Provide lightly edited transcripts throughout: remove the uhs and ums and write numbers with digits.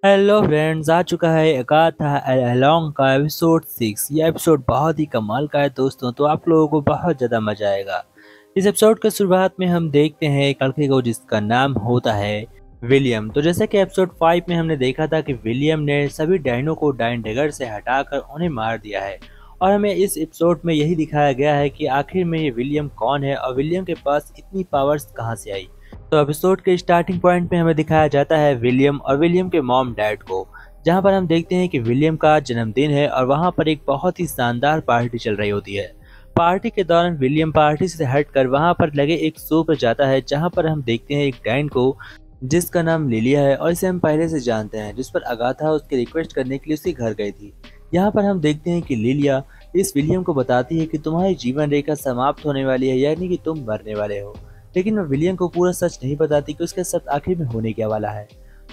Hello friends, आ चुका है Agatha along का एपिसोड 6। यह एपिसोड बहुत ही कमाल का है दोस्तों, तो आप लोगों को बहुत ज़्यादा मजा आएगा। इस एपिसोड के शुरुआत में हम देखते हैं एक लड़के को जिसका नाम होता है विलियम। तो जैसे कि एपिसोड 5 में हमने देखा था कि विलियम ने सभी डायनों को डायन डगर से हटाकर उन्हें मार दिया है, और हमें इस एपिसोड में यही दिखाया गया है कि आखिर में ये विलियम कौन है और विलियम के पास इतनी पावर्स कहाँ से आई। तो एपिसोड के स्टार्टिंग पॉइंट में हमें दिखाया जाता है विलियम और विलियम के मॉम डैड को, जहां पर हम देखते हैं कि विलियम का जन्मदिन है और वहां पर एक बहुत ही शानदार पार्टी चल रही होती है। पार्टी के दौरान विलियम पार्टी से हटकर वहां पर लगे एक शो पर जाता है, जहां पर हम देखते हैं एक डायन को जिसका नाम लिलिया है और इसे हम पहले से जानते हैं, जिस पर अगाथा उसकी रिक्वेस्ट करने के लिए उसके घर गई थी। यहाँ पर हम देखते हैं कि लिलिया इस विलियम को बताती है कि तुम्हारी जीवन रेखा समाप्त होने वाली है, यानी कि तुम मरने वाले हो। लेकिन वह विलियम को पूरा सच नहीं बताती कि उसके साथ आखिर में होने क्या वाला है।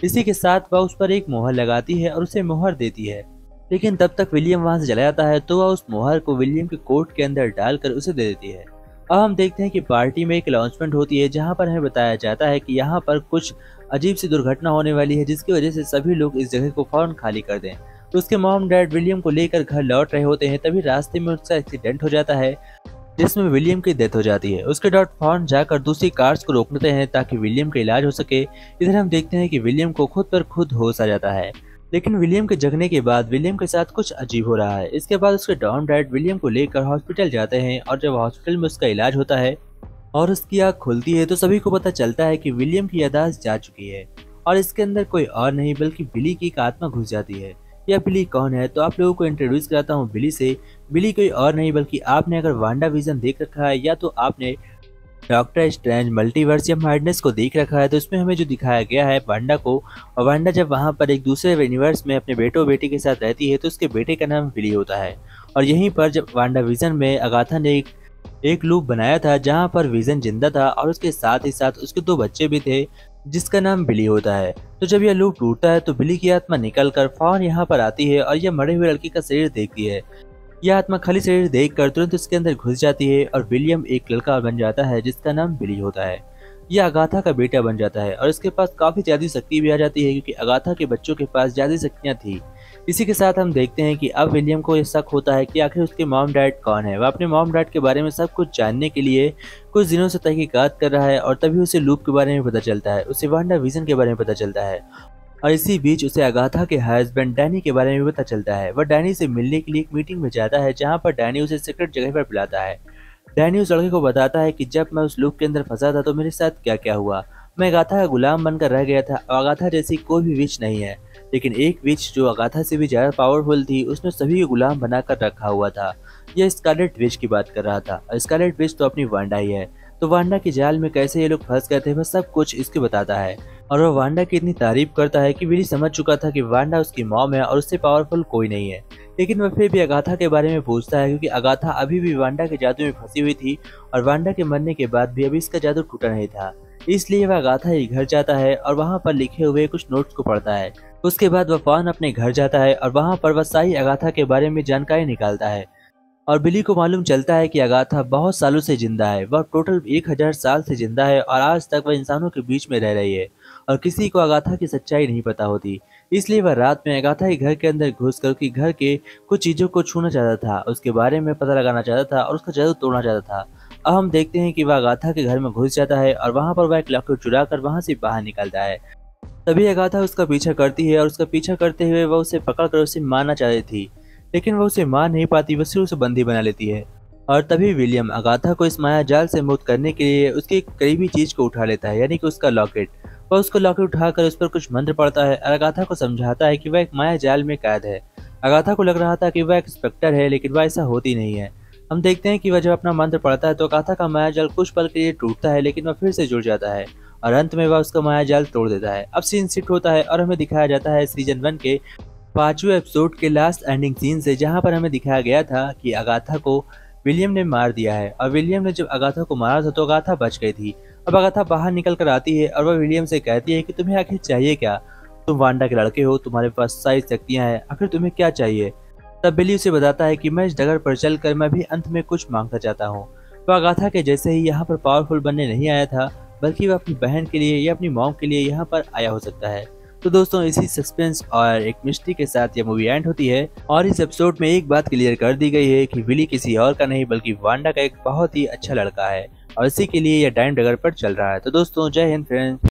इसी के साथ वह उस पर एक मोहर लगाती है और उसे मोहर देती है। लेकिन तब तक विलियम वहां से चला जाता है, तो वह उस मोहर को विलियम के कोट के अंदर डालकर उसे दे देती है। अब हम देखते हैं कि पार्टी में एक अनाउंसमेंट होती है, जहां पर हमें बताया जाता है कि यहाँ पर कुछ अजीब सी दुर्घटना होने वाली है, जिसकी वजह से सभी लोग इस जगह को फौरन खाली कर दें। तो उसके मॉम डैड विलियम को लेकर घर लौट रहे होते हैं, तभी रास्ते में उसका एक्सीडेंट हो जाता है, जिसमें विलियम की डेथ हो जाती है। उसके डॉट फॉर्न जाकर दूसरी कार्स को रोकते हैं ताकि विलियम का इलाज हो सके। इधर हम देखते हैं कि विलियम को खुद पर खुद होश आ जाता है। लेकिन विलियम के जगने के बाद विलियम के साथ कुछ अजीब हो रहा है। इसके बाद उसके डॉन डैड विलियम को लेकर हॉस्पिटल जाते हैं, और जब हॉस्पिटल में उसका इलाज होता है और उसकी आँख खुलती है, तो सभी को पता चलता है कि विलियम की याददाश्त जा चुकी है और इसके अंदर कोई और नहीं बल्कि बिली की एक आत्मा घुस जाती है। यह बिली कौन है, तो आप लोगों को इंट्रोड्यूस कराता हूँ बिली से। बिली कोई और नहीं बल्कि आपने अगर वांडा विजन देख रखा है, या तो आपने डॉक्टर स्ट्रेंज मल्टीवर्स या मैडनेस को देख रखा है, तो इसमें हमें जो दिखाया गया है वांडा को, और वांडा जब वहां पर एक दूसरे यूनिवर्स में अपने बेटो बेटी के साथ रहती है, तो उसके बेटे का नाम बिली होता है। और यहीं पर जब वांडा विजन में अगाथा ने एक लूप बनाया था, जहां पर विजन जिंदा था और उसके साथ ही साथ उसके दो बच्चे भी थे, जिसका नाम बिली होता है। तो जब यह लूप टूटता है, तो बिली की आत्मा निकल कर फौरन यहाँ पर आती है और यह मरे हुए लड़के का शरीर देखती है। यह आत्मा खाली शरीर देखकर तुरंत उसके अंदर घुस जाती है और विलियम एक लड़का बन जाता है, जिसका नाम बिली होता है। यह अगाथा का बेटा बन जाता है और इसके पास काफी ज्यादा शक्ति भी आ जाती है, क्योंकि अगाथा के बच्चों के पास ज्यादा शक्तियां थी। इसी के साथ हम देखते हैं कि अब विलियम को यह शक होता है कि आखिर उसके मॉम डैड कौन है। वह अपने मॉम डैड के बारे में सब कुछ जानने के लिए कुछ दिनों से तहकीकात कर रहा है, और तभी उसे लूप के बारे में पता चलता है, उसे वांडा विजन के बारे में पता चलता है। और इसी बीच उसे अगाथा के हस्बैंड डैनी के बारे में भी पता चलता है। वह डैनी से मिलने के लिए एक मीटिंग में जाता है, जहाँ पर डैनी उसे सीक्रेट जगह पर बुलाता है। डैनी उस लड़के को बताता है कि जब मैं उस लूप के अंदर फंसा था, तो मेरे साथ क्या क्या हुआ। मैं अगाथा का गुलाम बनकर रह गया था, और अगाथा जैसी कोई भी विच नहीं है, लेकिन एक विच जो अगाथा से भी ज्यादा पावरफुल थी, उसने सभी को गुलाम बनाकर रखा हुआ था। यह स्कारलेट विच की बात कर रहा था, और स्कारलेट विच तो अपनी वांडा ही है। तो वांडा के जाल में कैसे ये लोग फंस गए थे, वह सब कुछ इसके बताता है। और वह वांडा की इतनी तारीफ करता है कि विली समझ चुका था कि वांडा उसकी मॉम है और उससे पावरफुल कोई नहीं है। लेकिन वह फिर भी अगाथा के बारे में पूछता है, क्योंकि अगाथा अभी भी वांडा के जादू में फंसी हुई थी, और वांडा के मरने के बाद भी अभी इसका जादू टूटा नहीं था। इसलिए वह अगाथा ही घर जाता है और वहाँ पर लिखे हुए कुछ नोट्स को पढ़ता है। उसके बाद वह फौरन अपने घर जाता है और वहाँ पर वह सारी अगाथा के बारे में जानकारी निकालता है। और बिली को मालूम चलता है कि अगाथा बहुत सालों से जिंदा है। वह टोटल 1000 साल से जिंदा है, और आज तक वह इंसानों के बीच में रह रही है, और किसी को अगाथा की सच्चाई नहीं पता होती। इसलिए वह रात में अगाथा के घर के अंदर घुसकर उसके घर के कुछ चीजों को छूना चाहता था, उसके बारे में पता लगाना चाहता था और उसका जादू तोड़ना चाहता था। अब हम देखते हैं कि वह अगाथा के घर में घुस जाता है, और वहां पर वह एक लॉकेट चुरा कर वहां से बाहर निकलता है। तभी अगाथा उसका पीछा करती है, और उसका पीछा करते हुए वह उसे पकड़कर उसे मारना चाहती थी, लेकिन वह उसे मार नहीं पाती, वह सिर्फ उसे बंदी बना लेती है। और तभी विलियम अगाथा को इस माया जाल से मुक्त करने के लिए उसकी एक करीबी चीज को उठा लेता है, यानी कि उसका लॉकेट। वह उसको लॉकेट उठाकर उस पर कुछ मंत्र पढ़ता है और अगाथा को समझाता है कि वह एक माया जाल में कैद है। अगाथा को लग रहा था कि वह एक स्पेक्टर है, लेकिन वह ऐसा होती नहीं है। हम देखते हैं कि वह जब अपना मंत्र पढ़ता है, तो अगाथा का माया जाल कुछ पल के लिए टूटता है, लेकिन वह फिर से जुड़ जाता है, और अंत में वह उसका माया जाल तोड़ देता है। अब सीन शिफ्ट होता है और हमें दिखाया जाता है सीजन 1 के 5वें एपिसोड के लास्ट एंडिंग सीन से, जहां पर हमें दिखाया गया था कि अगाथा को विलियम ने मार दिया है, और विलियम ने जब अगाथा को मारा था, तो अगाथा बच गई थी। अब अगाथा बाहर निकल कर आती है और वह विलियम से कहती है कि तुम्हें आखिर चाहिए क्या। तुम वांडा के लड़के हो, तुम्हारे पास सारी शक्तियां हैं, आखिर तुम्हें क्या चाहिए। तब बिली उसे बताता है कि मैं इस डगर पर चलकर मैं भी अंत में कुछ मांगना चाहता हूँ। वह अगाथा के जैसे ही यहाँ पर पावरफुल बनने नहीं आया था, बल्कि वह अपनी बहन के लिए या अपनी मॉम के लिए यहाँ पर आया हो सकता है। तो दोस्तों इसी सस्पेंस और एक मिस्ट्री के साथ ये मूवी एंड होती है और इस एपिसोड में एक बात क्लियर कर दी गई है कि विली किसी और का नहीं बल्कि वांडा का एक बहुत ही अच्छा लड़का है और इसी के लिए यह टाइम डगर पर चल रहा है। तो दोस्तों जय हिंद फ्रेंड्स।